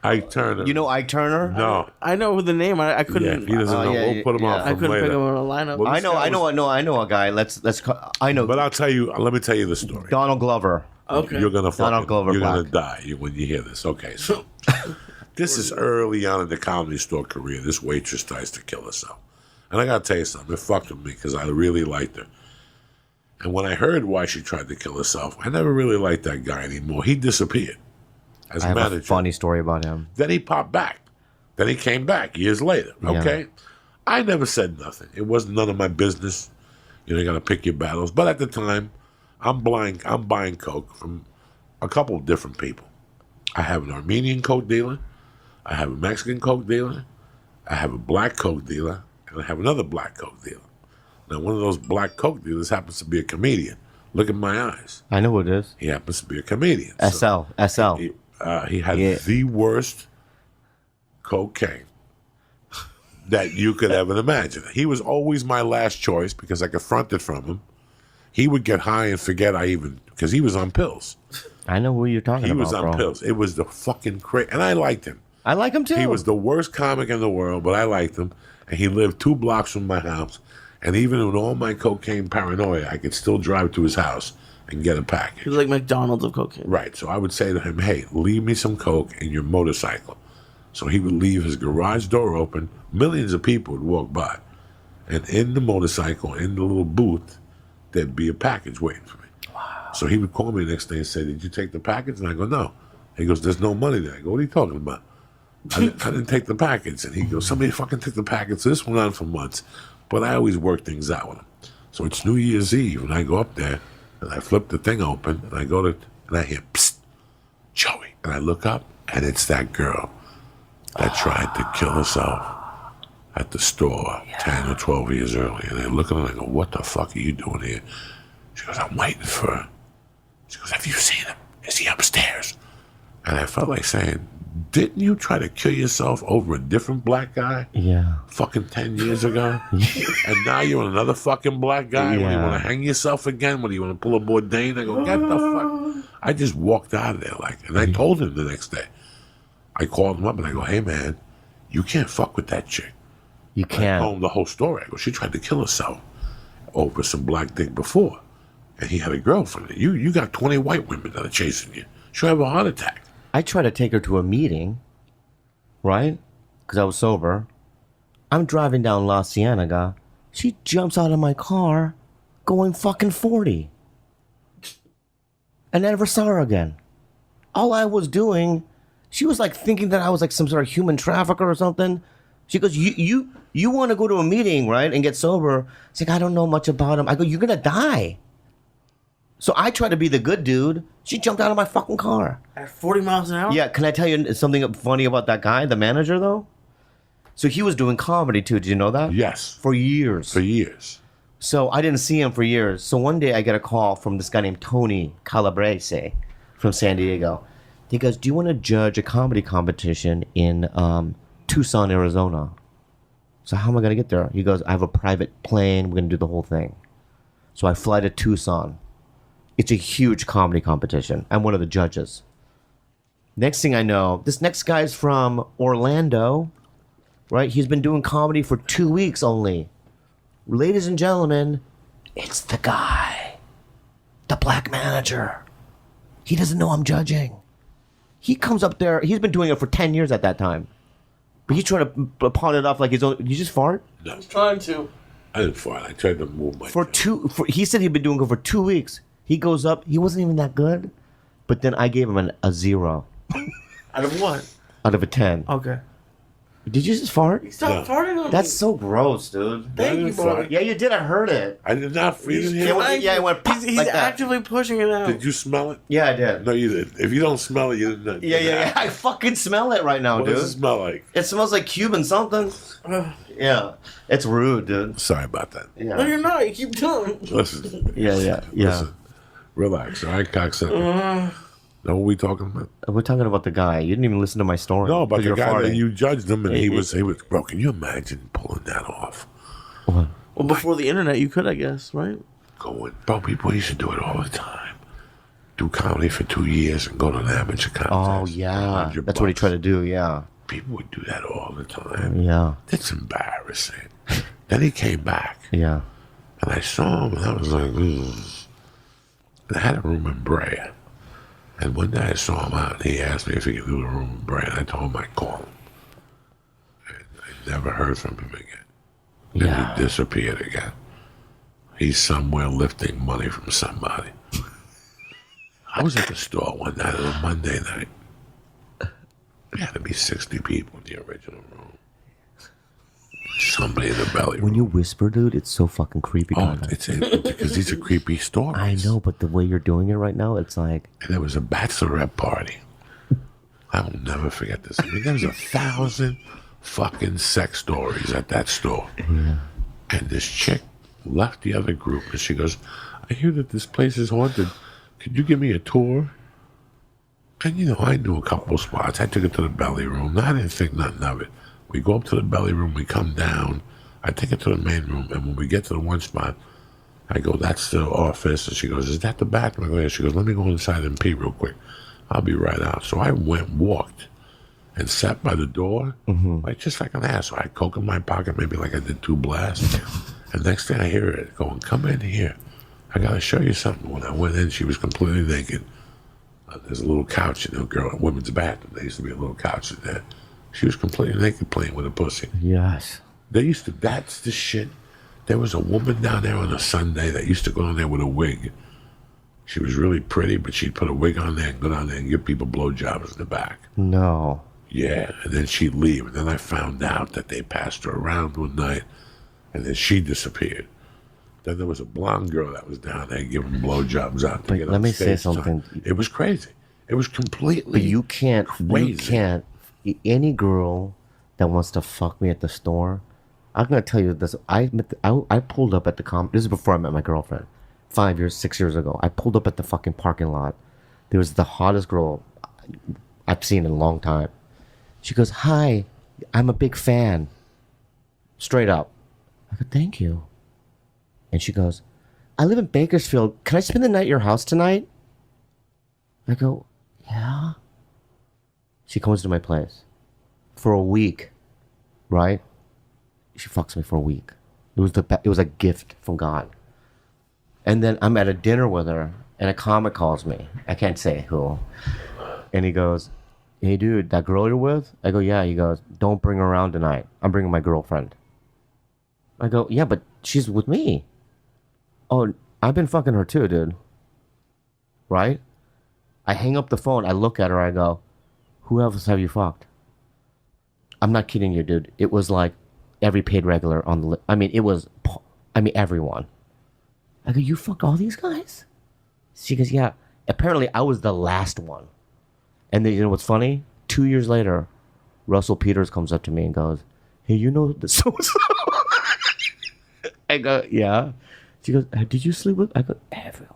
Ike Turner. You know Ike Turner? No. I know the name. I couldn't. Yeah, he doesn't know. yeah, We'll put him yeah. on I from couldn't later. pick him on a lineup. Well, I know a guy. I know But I'll tell you. Let me tell you the story. Donald Glover. Okay. You're gonna Donald Glover you're Black. gonna die when you hear this. Okay, so this is early on in the Comedy Store career. This waitress tries to kill herself, and I gotta tell you something. It fucked with me because I really liked her. And when I heard why she tried to kill herself, I never really liked that guy anymore. He disappeared as I have manager. a funny story about him. Then he popped back. Then he came back years later. Okay, I never said nothing. It wasn't none of my business. You got to pick your battles. But at the time, I'm buying coke from a couple of different people. I have an Armenian coke dealer. I have a Mexican coke dealer. I have a black coke dealer, and I have another black coke dealer. Now, one of those black coke dealers happens to be a comedian. Look at my eyes. I know what it is. He happens to be a comedian. SL. He had the worst cocaine that you could ever imagine. He was always my last choice because I could front it from him. He would get high and forget because he was on pills. I know who you're talking about, He was on bro. pills. It was the fucking crazy. And I liked him. I like him too. He was the worst comic in the world, but I liked him. And he lived 2 blocks from my house. And even with all my cocaine paranoia, I could still drive to his house and get a package. He was like McDonald's of cocaine. Right. So I would say to him, hey, leave me some coke in your motorcycle. So he would leave his garage door open. Millions of people would walk by. And in the motorcycle, in the little booth, there'd be a package waiting for me. Wow. So he would call me the next day and say, did you take the package? And I go, no. He goes, there's no money there. I go, what are you talking about? I didn't take the package. And he goes, somebody fucking took the package. So this went on for months. But I always work things out with him. So it's New Year's Eve, and I go up there, and I flip the thing open, and I hear, psst, Joey. And I look up, and it's that girl that tried to kill herself at the store 10 or 12 years earlier. And I look at her, and I go, what the fuck are you doing here? She goes, I'm waiting for her. She goes, have you seen him? Is he upstairs? And I felt like saying, didn't you try to kill yourself over a different black guy? Yeah. Fucking 10 years ago? And now you're another fucking black guy? When you Yeah. want to hang yourself again? When you want to pull a Bourdain? I go, get the fuck. I just walked out of there and I told him the next day. I called him up and I go, hey man, you can't fuck with that chick. You I can't. told him the whole story. I go, she tried to kill herself over some black dick before. And he had a girlfriend. You got 20 white women that are chasing you. She'll have a heart attack. I tried to take her to a meeting, right? Because I was sober. I'm driving down La Cienega. She jumps out of my car going fucking 40. And I never saw her again. All I was doing, she was like thinking that I was like some sort of human trafficker or something. She goes, you want to go to a meeting, right? And get sober. It's like, I don't know much about him. I go, you're going to die. So I tried to be the good dude. She jumped out of my fucking car. At 40 miles an hour? Yeah, can I tell you something funny about that guy, the manager, though? So he was doing comedy, too. Did you know that? Yes. For years. For years. So I didn't see him for years. So one day I get a call from this guy named Tony Calabrese from San Diego. He goes, do you want to judge a comedy competition in Tucson, Arizona? So how am I going to get there? He goes, I have a private plane. We're going to do the whole thing. So I fly to Tucson. It's a huge comedy competition. I'm one of the judges. Next thing I know, this next guy's from Orlando, right? He's been doing comedy for 2 weeks only. Ladies and gentlemen, it's the guy. The black manager. He doesn't know I'm judging. He comes up there. He's been doing it for 10 years at that time. But he's trying to pawn it off like his own. Did you just fart? No. I was trying to. I didn't fart. I tried to move my He said he'd been doing it for 2 weeks. He goes up. He wasn't even that good. But then I gave him a 0. Out of what? Out of a 10. Okay. Did you just fart? Stop farting on That's me. so gross, dude. Thank you, brother. Yeah, you did. I heard it. I did not. You didn't hear Yeah, it? yeah, it went pop He's like that. actively pushing it out. Did you smell it? Yeah, I did. No, you didn't. If you don't smell it, you didn't. Yeah. I fucking smell it right now, What dude. does it smell like? It smells like Cuban something. Yeah. It's rude, dude. Sorry about that. No, Yeah. you're not. You keep doing it. Listen. Yeah. Listen. Relax. All right, cocksucker. Know what we talking about? We're talking about the guy. You didn't even listen to my story. No, about 'cause the you're guy farting. that you judged him, and he was. Bro, can you imagine pulling that off? What? Well, before the internet, you could, I guess, right? Bro, people used to do it all the time. do comedy for 2 years and go to an amateur contest. Oh yeah, $100 that's what he tried to do. Yeah, People would do that all the time. yeah, It's embarrassing. Then he came back, yeah. and I saw him, and I was like, And I had a room in Brea. And one day I saw him out, and he asked me if he could do the room in Brea, and I told him I'd call him. And I never heard from him again. Then Yeah. he disappeared again. He's somewhere lifting money from somebody. I was at the store one night on a Monday night. There had to be 60 people in the original room. Somebody in the belly room. When you whisper, dude, it's so fucking creepy. Oh, kinda. it's because these are creepy stories. I know, but the way you're doing it right now, it's like, And there was a bachelorette party. I will never forget this. I mean, there was 1,000 fucking sex stories at that store. yeah. And this chick left the other group, and she goes, I hear that this place is haunted. Could you give me a tour? And, you know, I knew a couple spots. I took her to the belly room. I didn't think nothing of it. We go up to the belly room. We come down. I take her to the main room. And when we get to the one spot, I go, that's the office. And she goes, is that the bathroom? I go, yeah. She goes, let me go inside and pee real quick. I'll be right out. So I walked, and sat by the door, like just like an asshole. I had coke in my pocket, maybe like I did 2 blasts. And next thing I hear it going, come in here. I got to show you something. When I went in, she was completely naked. There's a little couch in the women's bathroom. There used to be a little couch in there. She was completely naked playing with a pussy. Yes. That's the shit. There was a woman down there on a Sunday that used to go down there with a wig. She was really pretty, but she'd put a wig on there and go down there and give people blowjobs in the back. No. Yeah, and then she'd leave. And then I found out that they passed her around one night, and then she disappeared. Then there was a blonde girl that was down there giving blowjobs out to But get let on me say stage something. time. It was crazy. It was completely. But you can't. Crazy. You can't. Any girl that wants to fuck me at the store, I'm gonna tell you this. I pulled up at the This is before I met my girlfriend. 6 years ago. I pulled up at the fucking parking lot. There was the hottest girl I've seen in a long time. She goes, "Hi, I'm a big fan." Straight up. I go, "Thank you." And she goes, "I live in Bakersfield. Can I spend the night at your house tonight?" I go, "Yeah." She comes to my place for a week, right? She fucks me for a week. It was a gift from God. And then I'm at a dinner with her, and a comic calls me. I can't say who. And he goes, "Hey, dude, that girl you're with?" I go, "Yeah." He goes, "Don't bring her around tonight. I'm bringing my girlfriend." I go, "Yeah, but she's with me." "Oh, I've been fucking her too, dude." Right? I hang up the phone. I look at her. I go, "Who else have you fucked?" I'm not kidding you, dude. It was like every paid regular on the list. Everyone. I go, "You fucked all these guys?" She goes, "Yeah." Apparently, I was the last one. And then, you know what's funny? 2 years later, Russell Peters comes up to me and goes, "Hey, you know the so-and-so?" I go, "Yeah." She goes, "Did you sleep with?" I go, "Everyone."